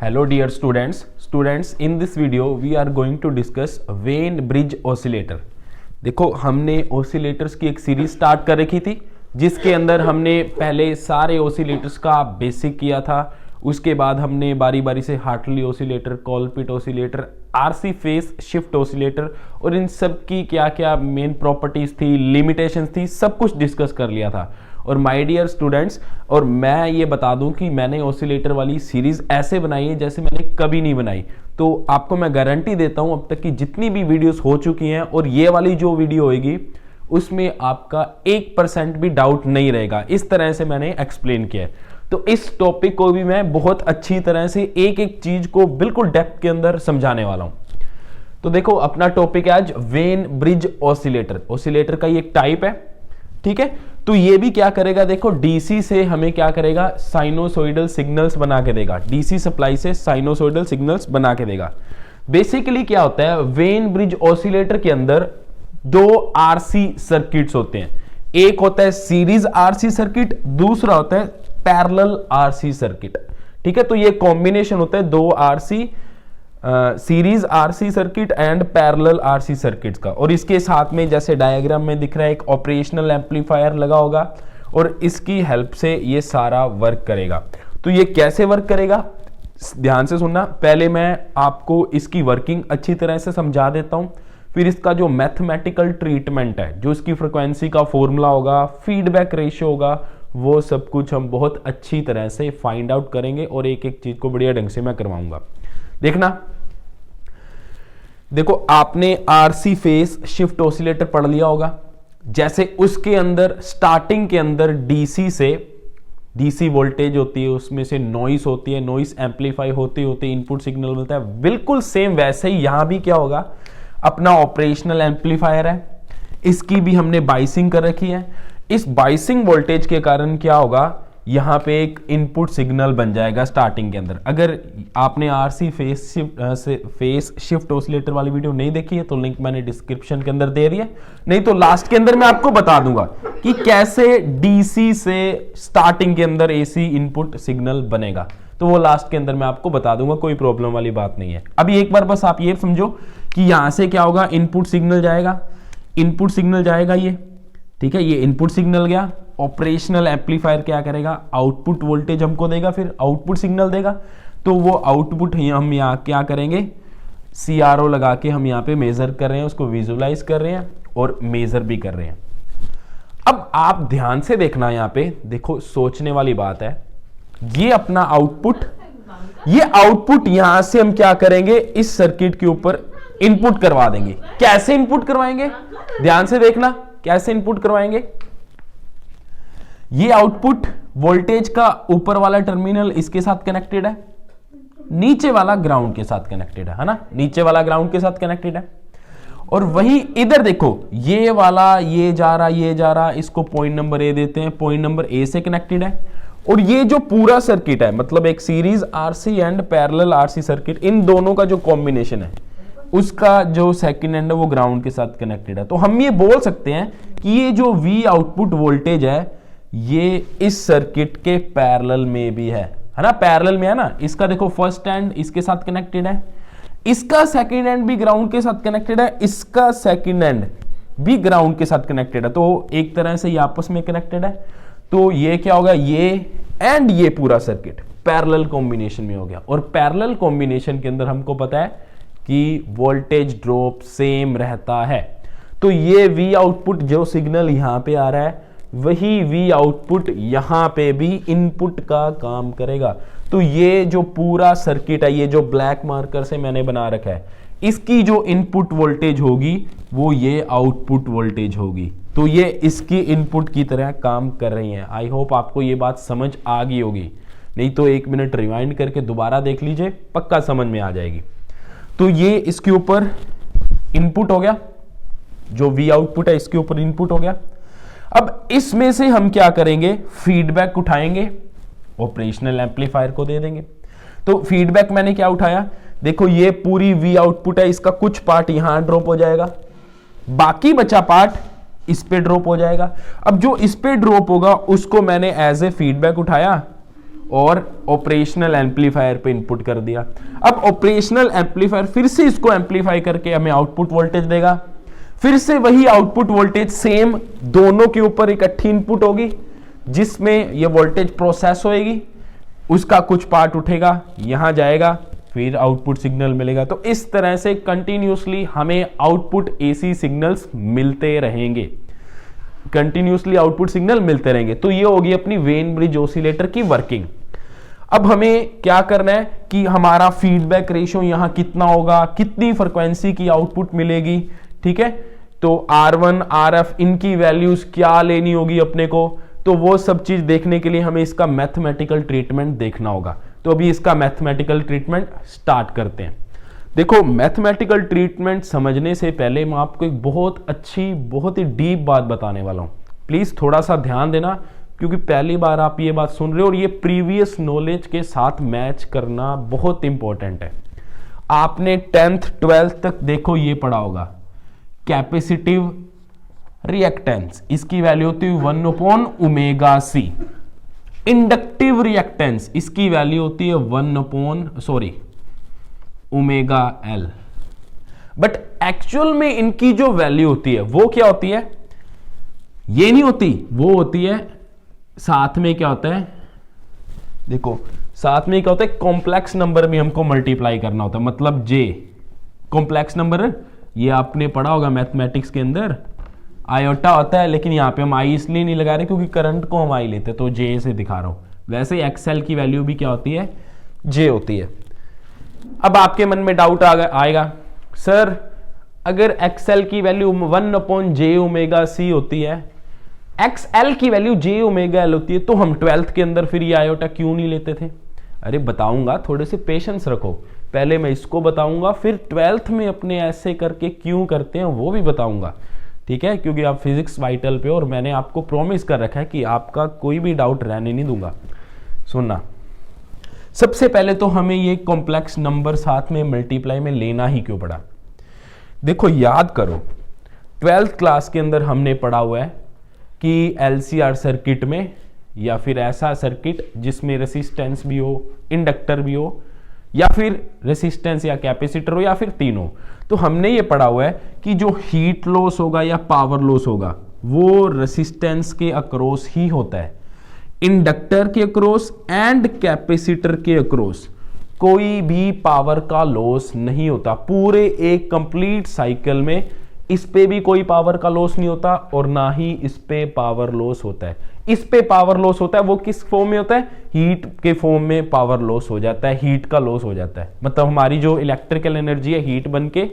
Hello dear students in this video we are going to discuss Wien bridge oscillator. देखो हमने oscillators की एक series start कर रखी थी जिसके अंदर हमने पहले सारे ऑसिलेटर्स का बेसिक किया था। उसके बाद हमने बारी बारी से Hartley oscillator, Colpitts oscillator, RC phase shift oscillator और इन सब की क्या क्या मेन प्रॉपर्टीज थी, लिमिटेशंस थी, सब कुछ डिस्कस कर लिया था। और माय डियर स्टूडेंट्स, और मैं ये बता दूं कि मैंने ऑसिलेटर वाली सीरीज ऐसे बनाई है जैसे मैंने कभी नहीं बनाई। तो आपको मैं गारंटी देता हूं अब तक की जितनी भी वीडियोस हो चुकी हैं और ये वाली जो वीडियो होगी उसमें आपका 1% भी डाउट नहीं रहेगा। इस तरह से मैंने एक्सप्लेन किया है। तो इस टॉपिक को भी मैं बहुत अच्छी तरह से एक एक चीज को बिल्कुल डेप्थ के अंदर समझाने वाला हूं। तो देखो अपना टॉपिक है आज वेन ब्रिज ऑसिलेटर। ऑसिलेटर का ये एक टाइप है, ठीक है। तो ये भी क्या करेगा, देखो डीसी से हमें क्या करेगा, साइनोसॉइडल सिग्नल्स बना के देगा। डीसी सप्लाई से साइनोसॉइडल सिग्नल्स बना के देगा। बेसिकली क्या होता है, वेन ब्रिज ऑसिलेटर के अंदर दो आरसी सर्किट्स होते हैं। एक होता है सीरीज आरसी सर्किट, दूसरा होता है पैरेलल आरसी सर्किट, ठीक है। तो ये कॉम्बिनेशन होता है दो RC series RC circuit and parallel RC circuits का। और इसके साथ में जैसे डायग्राम में दिख रहा है एक ऑपरेशनल एम्पलीफायर लगा होगा और इसकी हेल्प से ये सारा वर्क करेगा। तो ये कैसे वर्क करेगा ध्यान से सुनना। पहले मैं आपको इसकी वर्किंग अच्छी तरह से समझा देता हूं, फिर इसका जो मैथमेटिकल ट्रीटमेंट है, जो इसकी फ्रिक्वेंसी का फॉर्मूला होगा, फीडबैक रेशियो होगा, वो सब कुछ हम बहुत अच्छी तरह से फाइंड आउट करेंगे और एक एक चीज को बढ़िया ढंग से मैं करवाऊंगा। देखना, देखो आपने आरसी फेस शिफ्ट ऑसिलेटर पढ़ लिया होगा। जैसे उसके अंदर स्टार्टिंग के अंदर डीसी वोल्टेज होती है, उसमें से नॉइस होती है, नॉइस एम्पलीफाई होते होते इनपुट सिग्नल मिलता है। बिल्कुल सेम वैसे ही यहां भी क्या होगा, अपना ऑपरेशनल एम्पलीफायर है, इसकी भी हमने बाइसिंग कर रखी है। इस बाइसिंग वोल्टेज के कारण क्या होगा, यहां पे एक इनपुट सिग्नल बन जाएगा स्टार्टिंग के अंदर। अगर आपने आरसी फेस शिफ्ट ऑसिलेटर वाली वीडियो नहीं देखी है तो लिंक मैंने डिस्क्रिप्शन के अंदर दे दिया है, नहीं तो लास्ट के अंदर मैं आपको बता दूंगा कि कैसे डीसी से स्टार्टिंग के अंदर एसी इनपुट सिग्नल बनेगा। तो वो लास्ट के अंदर मैं आपको बता दूंगा, कोई प्रॉब्लम वाली बात नहीं है। अभी एक बार बस आप ये समझो कि यहां से क्या होगा, इनपुट सिग्नल जाएगा, ये, ठीक है। ये इनपुट सिग्नल गया, ऑपरेशनल एम्पलीफायर क्या करेगा, आउटपुट वोल्टेज हमको देगा, फिर आउटपुट सिग्नल देगा। तो वो आउटपुट हम यहाँ क्या करेंगे, सीआरओ लगा के हम यहाँ पे मेजर कर रहे हैं, उसको विजुलाइज कर रहे हैं और मेजर भी कर रहे हैं। अब आप ध्यान से देखना, यहाँ पे देखो सोचने वाली बात है। ये अपना आउटपुट, ये आउटपुट यहां से हम क्या करेंगे, इस सर्किट के ऊपर इनपुट करवा देंगे। कैसे इनपुट करवाएंगे, ध्यान से देखना, कैसे इनपुट करवाएंगे। ये आउटपुट वोल्टेज का ऊपर वाला टर्मिनल इसके साथ कनेक्टेड है, नीचे वाला ग्राउंड के साथ कनेक्टेड है ना, नीचे वाला ग्राउंड के साथ कनेक्टेड है। और वही इधर देखो, ये वाला ये जा रहा, इसको पॉइंट नंबर ए देते हैं, पॉइंट नंबर ए से कनेक्टेड है। और ये जो पूरा सर्किट है, मतलब एक series RC and parallel RC circuit, इन दोनों का जो कॉम्बिनेशन है उसका जो सेकंड एंड है वो ग्राउंड के साथ कनेक्टेड है। तो हम ये बोल सकते हैं कि ये जो वी आउटपुट वोल्टेज है ये इस सर्किट के पैरेलल में भी है ना, पैरेलल में है ना। इसका देखो फर्स्ट एंड इसके साथ कनेक्टेड है, इसका सेकंड एंड भी ग्राउंड के साथ कनेक्टेड है, इसका सेकंड एंड भी ग्राउंड के साथ कनेक्टेड है। तो एक तरह से ये आपस में कनेक्टेड है। तो ये क्या होगा, ये एंड ये पूरा सर्किट पैरेलल कॉम्बिनेशन में हो गया। और पैरेलल कॉम्बिनेशन के अंदर हमको पता है कि वोल्टेज ड्रॉप सेम रहता है। तो ये वी आउटपुट जो सिग्नल यहां पे आ रहा है, वही वी आउटपुट यहां पे भी इनपुट का काम करेगा। तो ये जो पूरा सर्किट है, ये जो ब्लैक मार्कर से मैंने बना रखा है, इसकी जो इनपुट वोल्टेज होगी वो ये आउटपुट वोल्टेज होगी। तो ये इसकी इनपुट की तरह काम कर रही है। आई होप आपको ये बात समझ आ गई होगी, नहीं तो 1 मिनट रिवाइंड करके दोबारा देख लीजिए, पक्का समझ में आ जाएगी। तो ये इसके ऊपर इनपुट हो गया, जो वी आउटपुट है इसके ऊपर इनपुट हो गया। अब इसमें से हम क्या करेंगे, फीडबैक उठाएंगे, ऑपरेशनल एम्पलीफायर को दे देंगे। तो फीडबैक मैंने क्या उठाया, देखो ये पूरी वी आउटपुट है, इसका कुछ पार्ट यहां ड्रॉप हो जाएगा, बाकी बचा पार्ट इस पे ड्रॉप हो जाएगा। अब जो इस पे ड्रॉप होगा उसको मैंने एज ए फीडबैक उठाया और ऑपरेशनल एम्पलीफायर पे इनपुट कर दिया। अब ऑपरेशनल एम्पलीफायर फिर से इसको एम्पलीफाई करके हमें आउटपुट वोल्टेज देगा, फिर से वही आउटपुट वोल्टेज सेम दोनों के ऊपर इकट्ठी इनपुट होगी, जिसमें ये वोल्टेज प्रोसेस होएगी, उसका कुछ पार्ट उठेगा, यहां जाएगा, फिर आउटपुट सिग्नल मिलेगा। तो इस तरह से कंटिन्यूसली हमें आउटपुट एसी सिग्नल्स मिलते रहेंगे, कंटिन्यूसली आउटपुट सिग्नल मिलते रहेंगे। तो ये होगी अपनी वेन ब्रिज ऑसिलेटर की वर्किंग। अब हमें क्या करना है कि हमारा फीडबैक रेशियो यहां कितना होगा, कितनी फ्रिक्वेंसी की आउटपुट मिलेगी, ठीक है। तो R1 RF इनकी वैल्यूज क्या लेनी होगी अपने को, तो वो सब चीज देखने के लिए हमें इसका मैथमेटिकल ट्रीटमेंट देखना होगा। तो अभी इसका मैथमेटिकल ट्रीटमेंट स्टार्ट करते हैं। देखो, मैथमेटिकल ट्रीटमेंट समझने से पहले मैं आपको एक बहुत अच्छी, बहुत ही डीप बात बताने वाला हूं। प्लीज थोड़ा सा ध्यान देना, क्योंकि पहली बार आप ये बात सुन रहे हो और ये प्रीवियस नॉलेज के साथ मैच करना बहुत इंपॉर्टेंट है। आपने 10th 12th तक देखो ये पढ़ा होगा, कैपेसिटिव रिएक्टेंस, इसकी वैल्यू होती है 1/ωc। इंडक्टिव रिएक्टेंस, इसकी वैल्यू होती है ωL। बट एक्चुअल में इनकी जो वैल्यू होती है वो क्या होती है, ये नहीं होती, वो होती है साथ में क्या होता है, देखो साथ में क्या होता है, कॉम्प्लेक्स नंबर भी हमको मल्टीप्लाई करना होता है, मतलब J कॉम्प्लेक्स नंबर, ये आपने पढ़ा होगा मैथमेटिक्स के अंदर, आयोटा होता है, लेकिन यहां पे हम आई इसलिए नहीं लगा रहे क्योंकि करंट को हम आई लेते, तो J से दिखा रहा हूं। वैसे एक्सएल की वैल्यू भी क्या होती है, J होती है। अब आपके मन में डाउट आएगा, सर अगर एक्सएल की वैल्यू 1/jωc होती है, एक्सएल की वैल्यू jωL होती है, तो हम 12th के अंदर फिर ये आयोटा क्यों नहीं लेते थे? अरे बताऊंगा, थोड़े से पेशेंस रखो, पहले मैं इसको बताऊंगा, फिर 12th में अपने ऐसे करके क्यों करते हैं वो भी बताऊंगा, ठीक है, क्योंकि आप फिजिक्स वाइटल पे हो और मैंने आपको प्रॉमिस कर रखा है कि आपका कोई भी डाउट रहने नहीं दूंगा। सुनना, सबसे पहले तो हमें ये कॉम्प्लेक्स नंबर साथ में मल्टीप्लाई में लेना ही क्यों पड़ा? देखो याद करो, 12th क्लास के अंदर हमने पढ़ा हुआ है कि LCR सर्किट में, या फिर ऐसा सर्किट जिसमें रेसिस्टेंस भी हो, इंडक्टर भी हो, या फिर रेसिस्टेंस या कैपेसिटर हो, या फिर तीनों, तो हमने ये पढ़ा हुआ है कि जो हीट लॉस होगा या पावर लॉस होगा वो रेसिस्टेंस के अक्रॉस ही होता है, इंडक्टर के अक्रॉस एंड कैपेसिटर के अक्रॉस कोई भी पावर का लॉस नहीं होता। पूरे एक कंप्लीट साइकिल में इस पे भी कोई पावर का लॉस नहीं होता और ना ही इस पे पावर लॉस होता है। इस पे पावर लॉस होता है, वो किस फॉर्म में होता है, हीट के फॉर्म में पावर लॉस हो जाता है, हीट का लॉस हो जाता है, मतलब हमारी जो इलेक्ट्रिकल एनर्जी है हीट बन के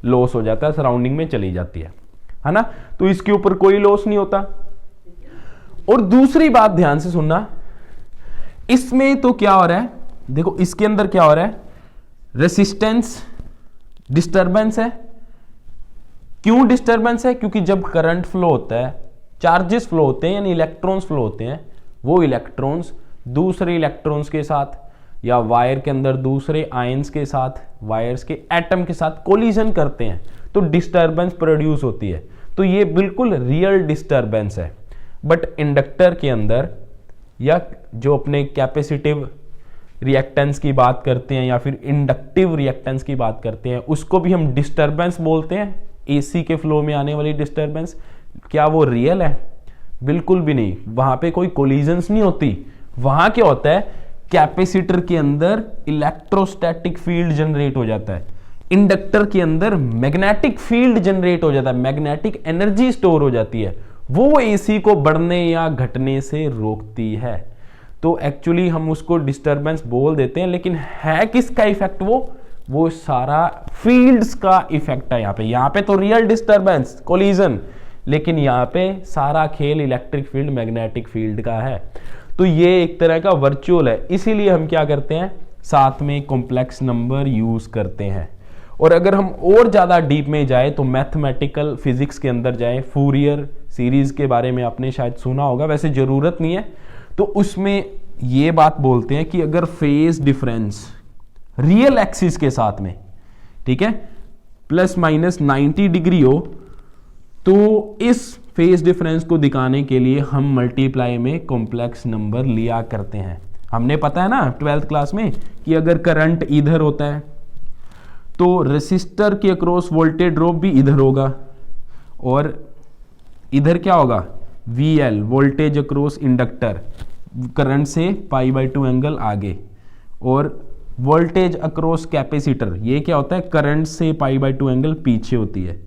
लॉस हो जाता है, सराउंडिंग में चली जाती है ना, तो इसके ऊपर कोई लॉस नहीं होता। और दूसरी बात ध्यान से सुनना, इसमें तो क्या हो रहा है, देखो इसके अंदर क्या हो रहा है, रेसिस्टेंस डिस्टरबेंस है। क्यों डिस्टरबेंस है? क्योंकि जब करंट फ्लो होता है, चार्जेस फ्लो होते हैं, यानी इलेक्ट्रॉन्स फ्लो होते हैं, वो इलेक्ट्रॉन्स दूसरे इलेक्ट्रॉन्स के साथ या वायर के अंदर दूसरे आयंस के साथ, वायर्स के एटम के साथ कोलिजन करते हैं, तो डिस्टरबेंस प्रोड्यूस होती है। तो ये बिल्कुल रियल डिस्टरबेंस है। बट इंडक्टर के अंदर या जो अपने कैपेसिटिव रिएक्टेंस की बात करते हैं या फिर इंडक्टिव रिएक्टेंस की बात करते हैं, उसको भी हम डिस्टरबेंस बोलते हैं। एसी के फ्लो में आने वाली डिस्टरबेंस, क्या वो रियल है? बिल्कुल भी नहीं, वहां पे कोई कोलिजन्स नहीं होती। वहां क्या होता है, कैपेसिटर के अंदर इलेक्ट्रोस्टैटिक फील्ड जनरेट हो जाता है, इंडक्टर के अंदर मैग्नेटिक फील्ड जनरेट हो जाता है, मैग्नेटिक एनर्जी स्टोर हो जाती है, वो एसी को बढ़ने या घटने से रोकती है। तो एक्चुअली हम उसको डिस्टरबेंस बोल देते हैं, लेकिन है किसका इफेक्ट? वो सारा फील्ड्स का इफेक्ट है। यहाँ पे तो रियल डिस्टरबेंस कोलिजन, लेकिन यहाँ पे सारा खेल इलेक्ट्रिक फील्ड मैग्नेटिक फील्ड का है। तो ये एक तरह का वर्चुअल है, इसीलिए हम क्या करते हैं, साथ में कॉम्प्लेक्स नंबर यूज करते हैं। और अगर हम और ज्यादा डीप में जाए तो मैथमेटिकल फिजिक्स के अंदर जाए, फूरियर सीरीज के बारे में आपने शायद सुना होगा, वैसे जरूरत नहीं है। तो उसमें ये बात बोलते हैं कि अगर फेज डिफरेंस रियल एक्सिस के साथ में, ठीक है, प्लस माइनस 90 डिग्री हो, तो इस फेज डिफरेंस को दिखाने के लिए हम मल्टीप्लाई में कॉम्प्लेक्स नंबर लिया करते हैं। हमने पता है ना 12th क्लास में कि अगर करंट इधर होता है तो रेसिस्टर के अक्रॉस वोल्टेज ड्रॉप भी इधर होगा, और इधर क्या होगा, VL voltage across inductor, current से π/2 एंगल आगे, और वोल्टेज अक्रॉस कैपेसिटर ये क्या होता है, करंट से π/2 एंगल पीछे होती है।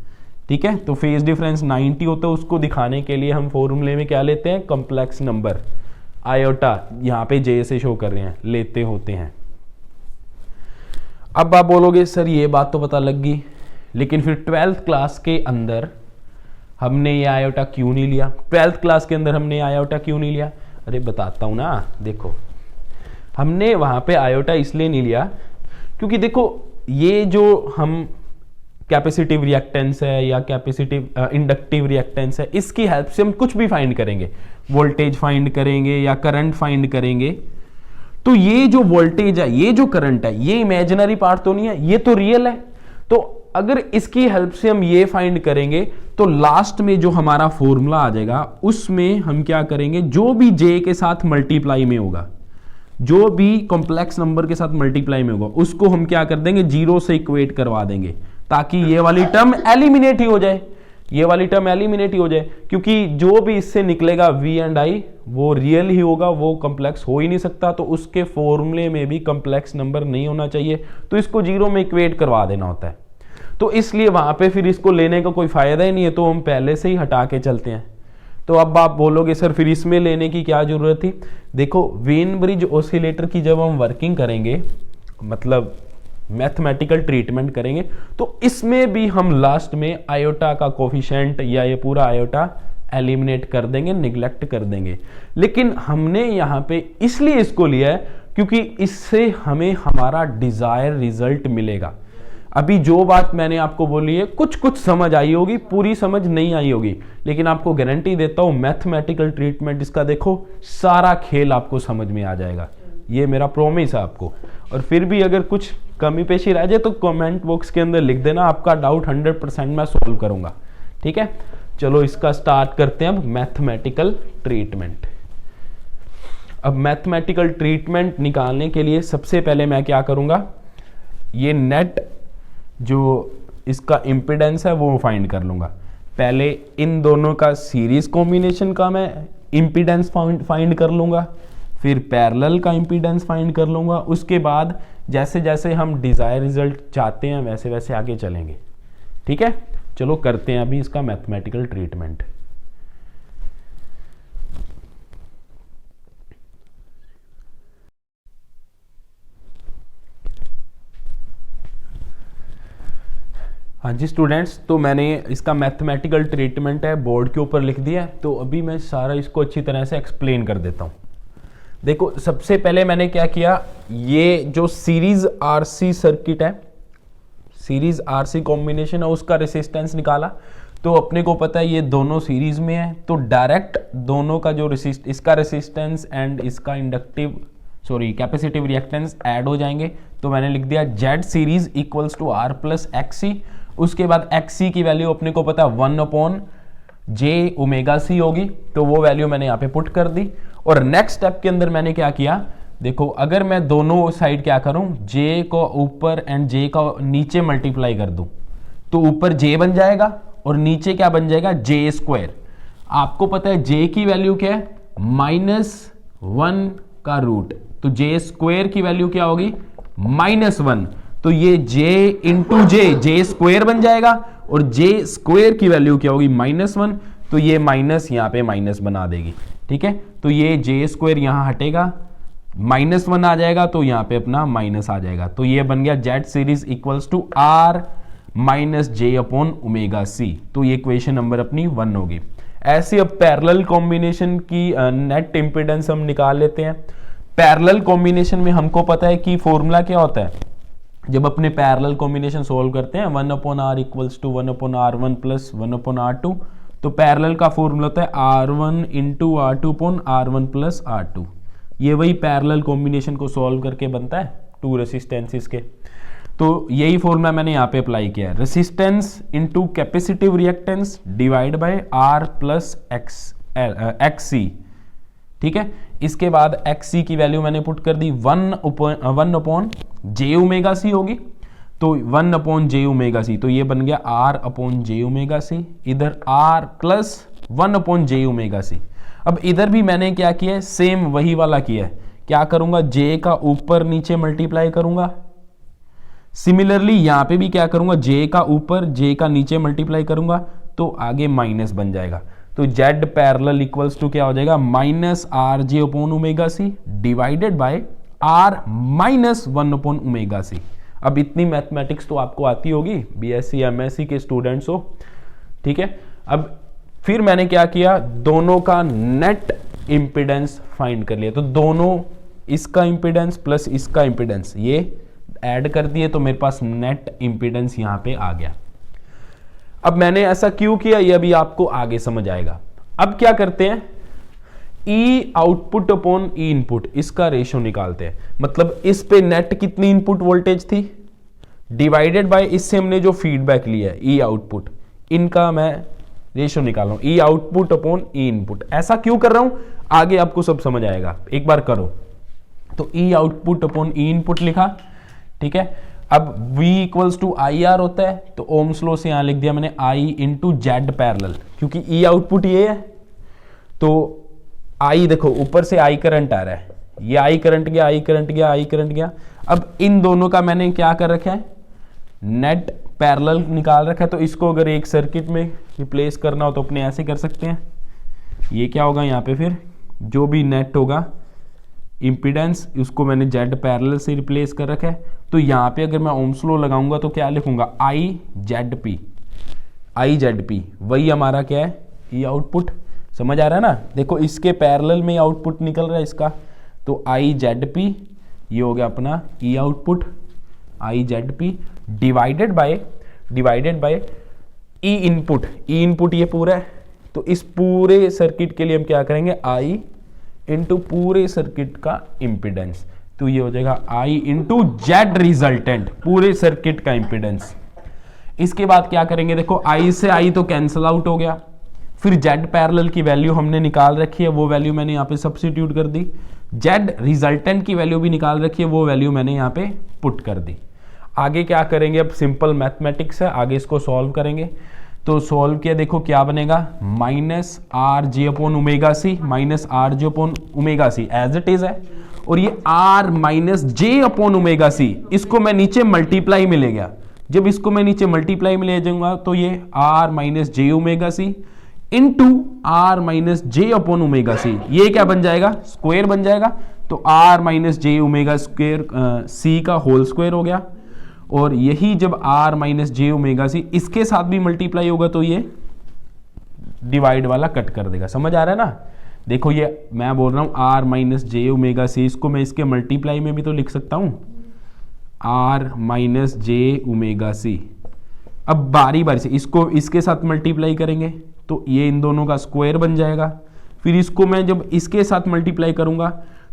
ठीक है, तो फेज डिफरेंस 90 होता है। उसको दिखाने के लिए हम फॉर्मूले में क्या लेते हैं, कॉम्प्लेक्स नंबर आयोटा, यहाँ पे J से शो कर रहे हैं, लेते होते हैं। अब आप बोलोगे सर ये बात तो पता लग गई, लेकिन फिर 12th क्लास के अंदर हमने ये आयोटा क्यों नहीं लिया, 12th क्लास के अंदर हमने आयोटा क्यों नहीं लिया? अरे बताता हूं ना, देखो हमने वहां पे आयोटा इसलिए नहीं लिया क्योंकि देखो ये जो हम कैपेसिटिव रिएक्टेंस है या कैपेसिटिव इंडक्टिव रिएक्टेंस है, इसकी हेल्प से हम कुछ भी फाइंड करेंगे, वोल्टेज फाइंड करेंगे या करंट फाइंड करेंगे। तो ये जो वोल्टेज है, ये जो करंट है, ये इमेजिनरी पार्ट तो नहीं है, ये तो रियल है। तो अगर इसकी हेल्प से हम ये फाइंड करेंगे तो लास्ट में जो हमारा फॉर्मूला आ जाएगा उसमें हम क्या करेंगे, जो भी J के साथ मल्टीप्लाई में होगा, जो भी कॉम्प्लेक्स नंबर के साथ मल्टीप्लाई में होगा, उसको हम क्या कर देंगे, 0 से इक्वेट करवा देंगे, ताकि ये वाली टर्म एलिमिनेट ही हो जाए, ये वाली टर्म एलिमिनेट ही हो जाए। क्योंकि जो भी इससे निकलेगा V एंड I वो रियल ही होगा, वो कॉम्प्लेक्स हो ही नहीं सकता, तो उसके फॉर्मूले में भी कॉम्प्लेक्स नंबर नहीं होना चाहिए, तो इसको 0 में इक्वेट करवा देना होता है। तो इसलिए वहां पे फिर इसको लेने का कोई फायदा ही नहीं है, तो हम पहले से ही हटा के चलते हैं। तो अब आप बोलोगे सर फिर इसमें लेने की क्या जरूरत थी? देखो वेन ब्रिज ऑसिलेटर की जब हम वर्किंग करेंगे, मतलब मैथमेटिकल ट्रीटमेंट करेंगे, तो इसमें भी हम लास्ट में आयोटा का कोफिशिएंट या ये पूरा आयोटा एलिमिनेट कर देंगे, निगलेक्ट कर देंगे। लेकिन हमने यहाँ पे इसलिए इसको लिया है क्योंकि इससे हमें हमारा डिजायर रिजल्ट मिलेगा। अभी जो बात मैंने आपको बोली है कुछ कुछ समझ आई होगी, पूरी समझ नहीं आई होगी, लेकिन आपको गारंटी देता हूं मैथमेटिकल ट्रीटमेंट इसका देखो सारा खेल आपको समझ में आ जाएगा, ये मेरा प्रॉमिस है आपको। और फिर भी अगर कुछ कमी पेशी रह जाए तो कमेंट बॉक्स के अंदर लिख देना, आपका डाउट 100% मैं सॉल्व करूंगा। ठीक है, चलो इसका स्टार्ट करते हैं अब मैथमेटिकल ट्रीटमेंट। अब मैथमेटिकल ट्रीटमेंट निकालने के लिए सबसे पहले मैं क्या करूंगा, ये नेट जो इसका इम्पीडेंस है वो फाइंड कर लूंगा। पहले इन दोनों का सीरीज कॉम्बिनेशन का मैं इम्पीडेंस फाइंड कर लूंगा, फिर पैरेलल का इम्पीडेंस फाइंड कर लूंगा। उसके बाद जैसे जैसे हम डिजायर रिजल्ट चाहते हैं वैसे वैसे आगे चलेंगे। ठीक है, चलो करते हैं अभी इसका मैथमेटिकल ट्रीटमेंट। हाँ जी स्टूडेंट्स, तो मैंने इसका मैथमेटिकल ट्रीटमेंट है बोर्ड के ऊपर लिख दिया है, तो अभी मैं सारा इसको अच्छी तरह से एक्सप्लेन कर देता हूँ। देखो सबसे पहले मैंने क्या किया, ये जो सीरीज आरसी सर्किट है, सीरीज आरसी कॉम्बिनेशन है, उसका रेसिस्टेंस निकाला। तो अपने को पता है ये दोनों सीरीज में है, तो डायरेक्ट दोनों का जो इसका रेसिस्टेंस एंड इसका कैपेसिटिव रिएक्टेंस ऐड हो जाएंगे। तो मैंने लिख दिया Z series equals to R plus XC. उसके बाद एक्सी की वैल्यू अपने को पता है 1/j ओमेगा सी होगी, तो वो वैल्यू मैंने यहाँ पे पुट कर दी। और नेक्स्ट स्टेप के अंदर मैंने क्या किया, देखो अगर मैं दोनों साइड क्या करूं, j को ऊपर एंड j का नीचे मल्टीप्लाई कर दूं, तो ऊपर j बन जाएगा और नीचे क्या बन जाएगा, j²। आपको पता है j की वैल्यू क्या है, -1 का रूट, तो j² की वैल्यू क्या होगी, -1। तो ये j इंटू j² बन जाएगा, और j² की वैल्यू क्या होगी, -1। तो ये माइनस यहाँ पे माइनस बना देगी। ठीक है, तो ये j² यहाँ हटेगा, -1 आ जाएगा, तो यहाँ पे अपना माइनस आ जाएगा। तो ये बन गया Z series equals to r minus j upon omega C. तो ये इक्वेशन नंबर अपनी 1 होगी। ऐसे अब पैरेलल कॉम्बिनेशन की नेट इंपीडेंस हम निकाल लेते हैं। पैरेलल कॉम्बिनेशन में हमको पता है कि फॉर्मूला क्या होता है, जब अपने पैरेलल कॉम्बिनेशन सोल्व करते हैं 1/r equals to 1/r1 plus 1/r2। तो पैरेलल का फॉर्मूला होता है r1 into r2 upon r1 plus r2। ये वही पैरेलल कॉम्बिनेशन को सॉल्व करके बनता है टू रेसिस्टेंसेस के। तो यही फॉर्मूला मैंने यहाँ पे अप्लाई किया है, resistance into capacitive reactance divide by r plus XC ठीक है। इसके बाद एक्स सी की वैल्यू मैंने पुट कर दी 1 अपॉन जे ओमेगा सी होगी, तो 1 अपॉन जे ओमेगा सी, तो ये बन गया R upon J omega C, इधर R plus 1 upon J omega C. अब इधर भी मैंने क्या किया है, सेम वही वाला किया है, क्या करूंगा, जे का ऊपर नीचे मल्टीप्लाई करूंगा। सिमिलरली यहां पे भी क्या करूंगा, जे का ऊपर जे का नीचे मल्टीप्लाई करूंगा, तो आगे माइनस बन जाएगा। तो जेड पैरेलल इक्वल्स टू क्या हो जाएगा, minus R j upon omega C divided by R minus 1 upon omega C. अब इतनी मैथमेटिक्स तो आपको आती होगी, बीएससी एमएससी के स्टूडेंट्स हो, ठीक है। अब फिर मैंने क्या किया, दोनों का नेट इंपिडेंस फाइंड कर लिया। तो दोनों, इसका इंपिडेंस प्लस इसका इंपिडेंस ये ऐड कर दिए, तो मेरे पास नेट इंपिडेंस यहां पे आ गया। अब मैंने ऐसा क्यों किया, ये अभी आपको आगे समझ आएगा। अब क्या करते हैं, ई आउटपुट अपॉन ई इनपुट, इसका रेशियो निकालते हैं। मतलब इस पे नेट कितनी इनपुट वोल्टेज थी डिवाइडेड बाय इससे हमने जो फीडबैक लिया है ई आउटपुट, इनका मैं रेशियो निकाल रहा हूं, ई आउटपुट अपॉन ई इनपुट। ऐसा क्यों कर रहा हूं, आगे आपको सब समझ आएगा, एक बार करो। तो E output upon E input लिखा, ठीक है। अब V equals to I R होता है, तो ओम्स लॉ से यहां लिख दिया मैंने I इंटू जेड पैरेलल, क्योंकि ई आउटपुट ये है, तो आई देखो ऊपर से आई करंट आ रहा है, ये आई करंट गया, आई करंट गया, आई करंट गया। अब इन दोनों का मैंने क्या कर रखा है, नेट पैरेलल निकाल रखा है। तो इसको अगर एक सर्किट में रिप्लेस करना हो तो अपने ऐसे कर सकते हैं। ये क्या होगा, यहाँ पे फिर जो भी नेट होगा इंपिडेंस, उसको मैंने जेड पैरेलल से रिप्लेस कर रखा है। तो यहाँ पे अगर मैं ओम्स लॉ लगाऊंगा तो क्या लिखूंगा, आई जेड पी, वही हमारा क्या है, ई आउटपुट। समझ आ रहा है ना, देखो इसके पैरेलल में आउटपुट निकल रहा है इसका, तो आई जेड पी ये हो गया अपना E output, I Z P divided by E input. E input ये पूरा है, तो इस पूरे सर्किट के लिए हम क्या करेंगे, आई इंटू पूरे सर्किट का इंपिडेंस, तो ये हो जाएगा आई इंटू जेड रिजल्टेंट, पूरे सर्किट का इंपिडेंस। इसके बाद क्या करेंगे, देखो आई से आई तो कैंसल आउट हो गया, फिर जेड पैरेलल की वैल्यू हमने निकाल रखी है, वो वैल्यू मैंने यहाँ पे सब्स्टिट्यूट कर दी। जेड रिजल्टेंट की वैल्यू भी निकाल रखी है, वो वैल्यू मैंने यहाँ पे पुट कर दी। आगे क्या करेंगे, अब सिंपल मैथमेटिक्स है, आगे इसको सॉल्व करेंगे। तो सॉल्व किया, देखो क्या बनेगा, minus R j upon omega C, minus R j upon omega C as it is है, और ये आर माइनस जे अपॉन ओमेगा सी, इसको मैं नीचे मल्टीप्लाई में ले गया। जब इसको मैं नीचे मल्टीप्लाई में ले जाऊंगा तो ये आर माइनस जे omega C into R minus जे अपॉन ओमेगा सी, ये क्या बन जाएगा, स्क्वायर बन जाएगा। तो आर माइनस जे ओमेगा स्क्वायर सी का होल स्क्वायर हो गया, और यही जब आर माइनस जे ओमेगा सी इसके साथ भी मल्टीप्लाई होगा तो ये डिवाइड वाला कट कर देगा। समझ आ रहा है ना, देखो ये मैं बोल रहा हूं आर माइनस जे ओमेगा सी, इसको मैं इसके मल्टीप्लाई में भी तो लिख सकता हूं, आर माइनस जे ओमेगा सी। अब बारी बारी से इसको इसके साथ मल्टीप्लाई करेंगे तो ये इन दोनों का स्क्वायर बन जाएगा। फिर इसको मैं जब इसके साथ मल्टीप्लाई करूंगा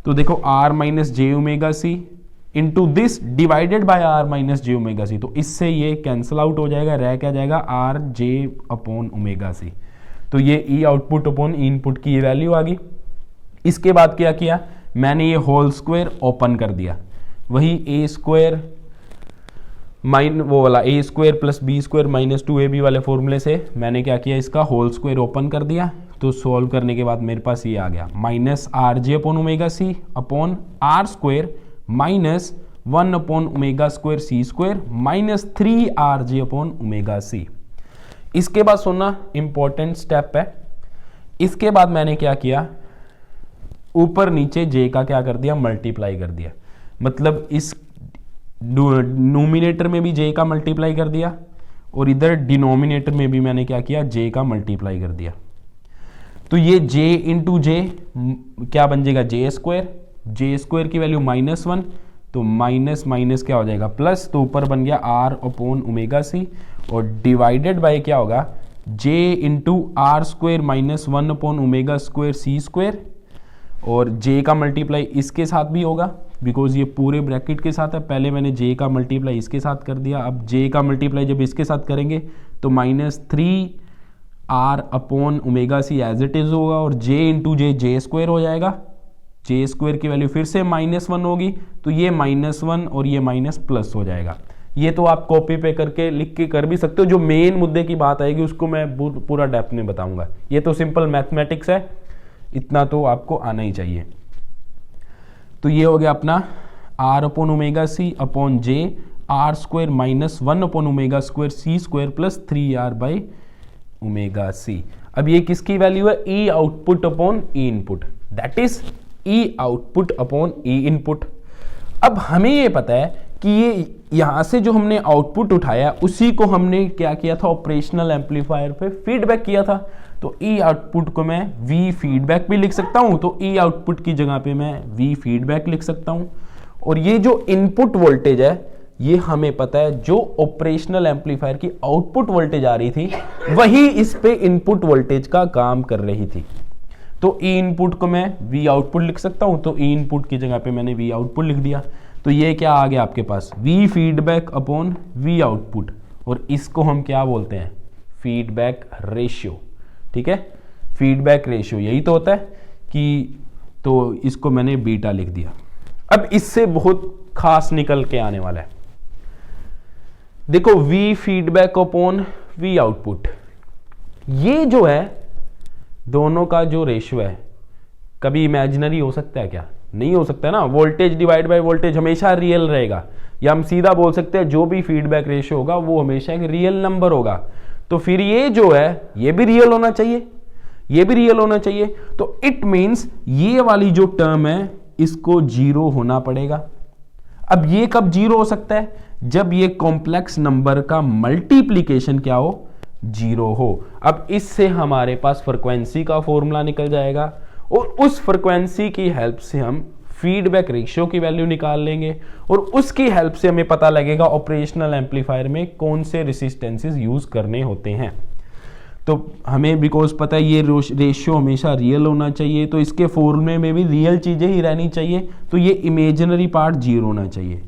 तो देखो R minus J omega C into this divided by R minus J omega C, तो इससे ये कैंसल आउट हो जाएगा, रह क्या जाएगा, R j upon omega C. तो ये E output upon E input की ये वैल्यू आ गई। इसके बाद क्या किया, मैंने ये होल स्क्वायर ओपन कर दिया, वही ए स्क्वायर वो वाला A square plus B square minus 2ab वाले फॉर्मूले से मैंने क्या किया, इसका होल स्क्वायर ओपन कर दिया। तो सॉल्व करने के बाद मेरे पास ये आ गया, minus R j upon omega C upon R square minus 1 upon omega square C square minus 3 R j upon omega C. इसके बाद सुनना, इंपॉर्टेंट स्टेप है। इसके बाद मैंने क्या किया, ऊपर नीचे जे का क्या कर दिया, मल्टीप्लाई कर दिया। मतलब इस नोमिनेटर में भी जे का मल्टीप्लाई कर दिया, और इधर डिनोमिनेटर में भी मैंने क्या किया, जे का मल्टीप्लाई कर दिया। तो ये जे इंटू जे क्या बन जाएगा, जे स्क्वायर की वैल्यू -1, तो माइनस माइनस क्या हो जाएगा, प्लस, तो ऊपर बन गया आर अपॉन ओमेगा सी, और डिवाइडेड बाय क्या होगा, J into R square minus 1 upon omega square C square, और जे का मल्टीप्लाई इसके साथ भी होगा बिकॉज ये पूरे ब्रैकेट के साथ है। पहले मैंने जे का मल्टीप्लाई इसके साथ कर दिया, अब जे का मल्टीप्लाई जब इसके साथ करेंगे तो -3 R upon omega C as it is होगा और जे इंटू जे स्क्वायर हो जाएगा। जे स्क्वायर की वैल्यू फिर से -1 होगी, तो ये -1 और ये माइनस प्लस हो जाएगा। ये तो आप कॉपी पे करके लिख के कर भी सकते हो, जो मेन मुद्दे की बात आएगी उसको मैं पूरा डेप्थ में बताऊंगा। ये तो सिंपल मैथमेटिक्स है, इतना तो आपको आना ही चाहिए। तो ये हो गया अपना R upon omega C upon J R square -1 upon omega square C square plus 3r by omega C. अब ये किसकी वैल्यू है? E output upon E input, that is E output upon E input. अब हमें ये पता है कि ये यहां से जो हमने आउटपुट उठाया उसी को हमने क्या किया था, ऑपरेशनल एम्पलीफायर पे फीडबैक किया था। तो ई आउटपुट को मैं वी फीडबैक भी लिख सकता हूं, तो ई आउटपुट की जगह पे मैं वी फीडबैक लिख सकता हूं। और ये जो इनपुट वोल्टेज है, ये हमें पता है जो ऑपरेशनल एम्पलीफायर की आउटपुट वोल्टेज आ रही थी वही इस पे इनपुट वोल्टेज का काम कर रही थी। तो ई इनपुट को मैं वी आउटपुट लिख सकता हूं, तो ई इनपुट की जगह पे मैंने वी आउटपुट लिख दिया। तो ये क्या आ गया आपके पास? V feedback upon V output, और इसको हम क्या बोलते हैं? Feedback ratio. ठीक है, फीडबैक रेशियो यही तो होता है कि, तो इसको मैंने बीटा लिख दिया। अब इससे बहुत खास निकल के आने वाला है। देखो, V feedback upon V output, ये जो है दोनों का जो रेशियो है, कभी इमेजिनरी हो सकता है क्या? नहीं हो सकता है ना। वोल्टेज डिवाइड बाय वोल्टेज हमेशा रियल रहेगा, या हम सीधा बोल सकते हैं जो भी फीडबैक रेशियो होगा वो हमेशा एक रियल नंबर होगा। तो फिर ये जो है ये भी रियल होना चाहिए, ये भी रियल होना चाहिए। तो इट मींस ये वाली जो टर्म है इसको 0 होना पड़ेगा। अब ये कब 0 हो सकता है? जब ये कॉम्प्लेक्स नंबर का मल्टीप्लीकेशन क्या हो? 0 हो। अब इससे हमारे पास फ्रीक्वेंसी का फॉर्मूला निकल जाएगा, और उस फ्रीक्वेंसी की हेल्प से हम फीडबैक रेशियो की वैल्यू निकाल लेंगे, और उसकी हेल्प से हमें पता लगेगा ऑपरेशनल एम्पलीफायर में कौन से रेसिस्टेंसेस यूज करने होते हैं। तो हमें बिकॉज पता है ये रेशियो हमेशा रियल होना चाहिए, तो इसके फॉर्मूले में भी रियल चीजें ही रहनी चाहिए। तो ये इमेजिनरी पार्ट 0 होना चाहिए।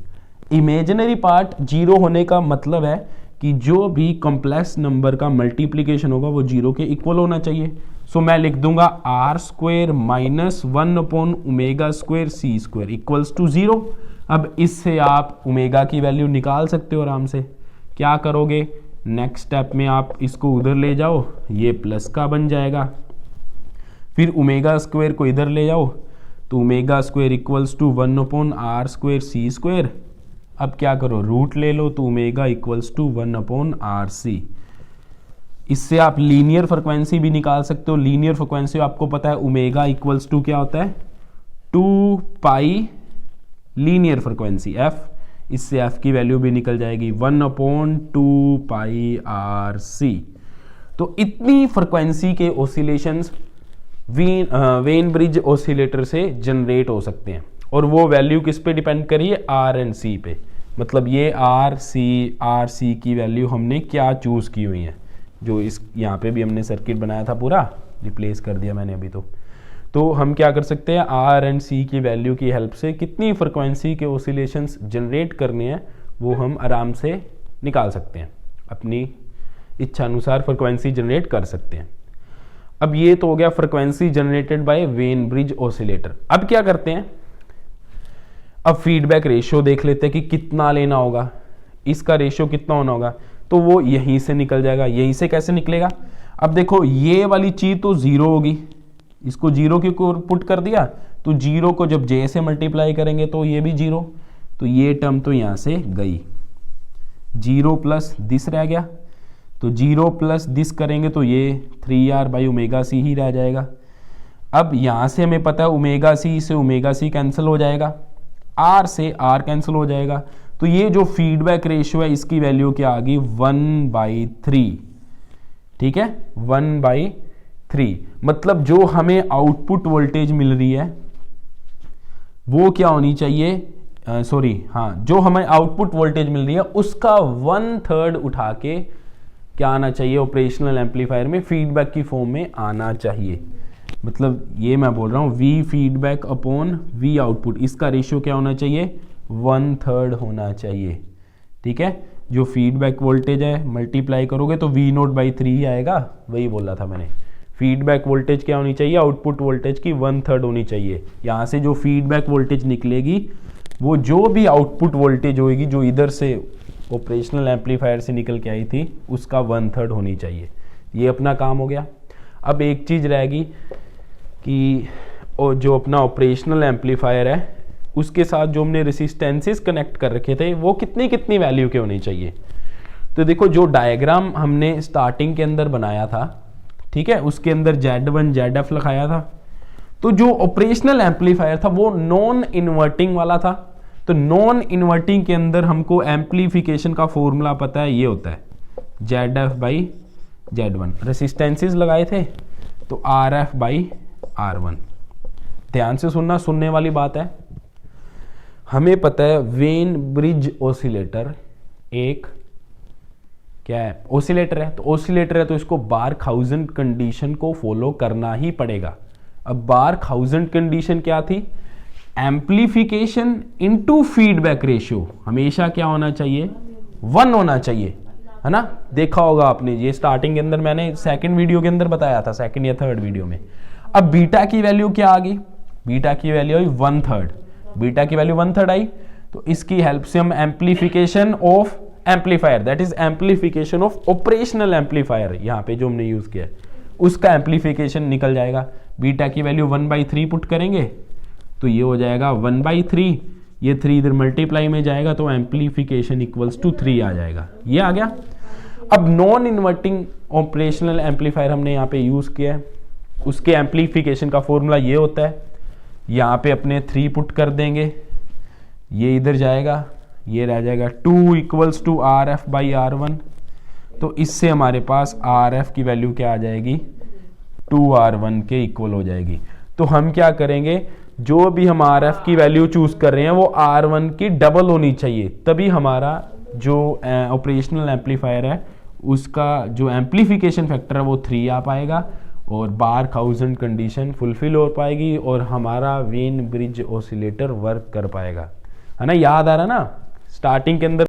इमेजिनरी पार्ट 0 होने का मतलब है कि जो भी कॉम्प्लेक्स नंबर का मल्टीप्लीकेशन होगा वो 0 के इक्वल होना चाहिए। सो मैं लिख दूंगा R square -1 upon omega square C square equals to 0। अब इससे आप ओमेगा की वैल्यू निकाल सकते हो आराम से। क्या करोगे? नेक्स्ट स्टेप में आप इसको उधर ले जाओ, ये प्लस का बन जाएगा। फिर ओमेगा स्क्वायर को इधर ले जाओ, तो omega square equals to 1 upon R square C square. अब क्या करो? रूट ले लो, तो omega equals to 1 upon R C. इससे आप लीनियर फ्रिक्वेंसी भी निकाल सकते हो। लीनियर फ्रिक्वेंसी आपको पता है ओमेगा इक्वल्स टू क्या होता है? 2 पाई लीनियर फ्रिक्वेंसी एफ। इससे एफ की वैल्यू भी निकल जाएगी 1 अपॉन 2 पाई आर सी। तो इतनी फ्रिक्वेंसी के ऑसिलेशंस वेन ब्रिज ऑसिलेटर से जनरेट हो सकते हैं, और वो वैल्यू किस पे डिपेंड करिए? आर एंड सी पे। मतलब ये आर सी की वैल्यू हमने क्या चूज की हुई है, जो इस यहाँ पे भी हमने सर्किट बनाया था पूरा, रिप्लेस कर दिया मैंने अभी। तो हम क्या कर सकते हैं? आर एंड सी की वैल्यू की हेल्प से कितनी फ्रिक्वेंसी के ऑसिलेशंस जनरेट करने हैं वो हम आराम से निकाल सकते हैं, अपनी इच्छा अनुसार फ्रिक्वेंसी जनरेट कर सकते हैं। अब ये तो हो गया frequency generated by Wien bridge oscillator. अब क्या करते हैं? अब फीडबैक रेशियो देख लेते हैं कि कितना लेना होगा, इसका रेशियो कितना होना होगा। तो वो यहीं से निकल जाएगा। यहीं से कैसे निकलेगा? अब देखो, ये वाली चीज तो 0 होगी, इसको 0 के ऊपर पुट कर दिया, तो 0 को जब j से मल्टीप्लाई करेंगे तो ये भी 0, तो ये टर्म तो यहां से गई। 0 प्लस दिस रह गया, तो 0 प्लस दिस करेंगे तो ये 3r बाई ओमेगा सी ही रह जाएगा। अब यहां से हमें पता है ओमेगा सी से ओमेगा सी कैंसिल हो जाएगा, r से r कैंसिल हो जाएगा। तो ये जो फीडबैक रेशियो है इसकी वैल्यू क्या आ गई? 1/3। ठीक है, 1/3। मतलब जो हमें आउटपुट वोल्टेज मिल रही है वो क्या होनी चाहिए? जो हमें आउटपुट वोल्टेज मिल रही है उसका 1/3 उठा के क्या आना चाहिए? ऑपरेशनल एम्पलीफायर में फीडबैक की फॉर्म में आना चाहिए। मतलब ये मैं बोल रहा हूं V feedback upon V output, इसका रेशियो क्या होना चाहिए? 1/3 होना चाहिए। ठीक है, जो फीडबैक वोल्टेज है मल्टीप्लाई करोगे तो V0/3 ही आएगा, वही बोला था मैंने। फीडबैक वोल्टेज क्या होनी चाहिए, आउटपुट वोल्टेज की 1/3 होनी चाहिए। यहाँ से जो फीडबैक वोल्टेज निकलेगी वो जो भी आउटपुट वोल्टेज होगी जो इधर से ऑपरेशनल एम्पलीफायर से निकल के आई थी उसका 1/3 होनी चाहिए। ये अपना काम हो गया। अब एक चीज़ रहेगी कि जो अपना ऑपरेशनल एम्पलीफायर है उसके साथ जो हमने रेसिस्टेंसेस कनेक्ट कर रखे थे वो कितनी कितनी वैल्यू के होने चाहिए। तो देखो जो डायग्राम हमने स्टार्टिंग के अंदर बनाया था, ठीक है, उसके अंदर Z1 ZF लिखाया था। तो जो ऑपरेशनल एम्पलीफायर था वो नॉन इन्वर्टिंग वाला था। तो नॉन इन्वर्टिंग के अंदर हमको एम्पलीफिकेशन का फॉर्मूला पता है, ये होता है ZF/Z1। रेसिस्टेंसेस लगाए थे तो RF/R1। ध्यान से सुनना, सुनने वाली बात है। हमें पता है वेन ब्रिज ऑसिलेटर एक क्या है, ऑसिलेटर है। तो ऑसिलेटर है तो इसको बारखाउज़ेन कंडीशन को फॉलो करना ही पड़ेगा। अब बारखाउज़ेन कंडीशन क्या थी, एम्पलीफिकेशन इनटू फीडबैक रेशियो हमेशा क्या होना चाहिए, 1 होना चाहिए, है ना। देखा होगा आपने, ये स्टार्टिंग के अंदर मैंने सेकंड वीडियो के अंदर बताया था, सेकंड या थर्ड वीडियो में। अब बीटा की वैल्यू क्या आ गई, बीटा की वैल्यू आई 1/3। बीटा की वैल्यू 1/3 आई तो इसकी हेल्प से हम amplification of amplifier, that is amplification of operational amplifier, यहाँ पे जो हमने यूज किया है उसका एम्पलीफिकेशन निकल जाएगा। बीटा की वैल्यू 1/3 पुट करेंगे तो ये हो जाएगा 1/3, ये 3 इधर मल्टीप्लाई में जाएगा तो एम्पलीफिकेशन इक्वल्स टू 3 आ जाएगा। ये आ गया। अब नॉन इन्वर्टिंग ऑपरेशनल एम्पलीफायर हमने यहाँ पे यूज किया है, उसके एम्पलीफिकेशन का फॉर्मूला ये होता है। यहाँ पे अपने 3 पुट कर देंगे, ये इधर जाएगा, ये रह जाएगा 2 इक्वल्स टू RF/R1। तो इससे हमारे पास RF की वैल्यू क्या आ जाएगी, 2R1 के इक्वल हो जाएगी। तो हम क्या करेंगे, जो भी हम RF की वैल्यू चूज कर रहे हैं वो R1 की डबल होनी चाहिए, तभी हमारा जो ऑपरेशनल एम्पलीफायर है उसका जो एम्पलीफिकेशन फैक्टर है वो 3 आ पाएगा और बारखाउज़ेन कंडीशन फुलफिल हो पाएगी और हमारा वेन ब्रिज ऑसिलेटर वर्क कर पाएगा, है ना। याद आ रहा ना स्टार्टिंग के अंदर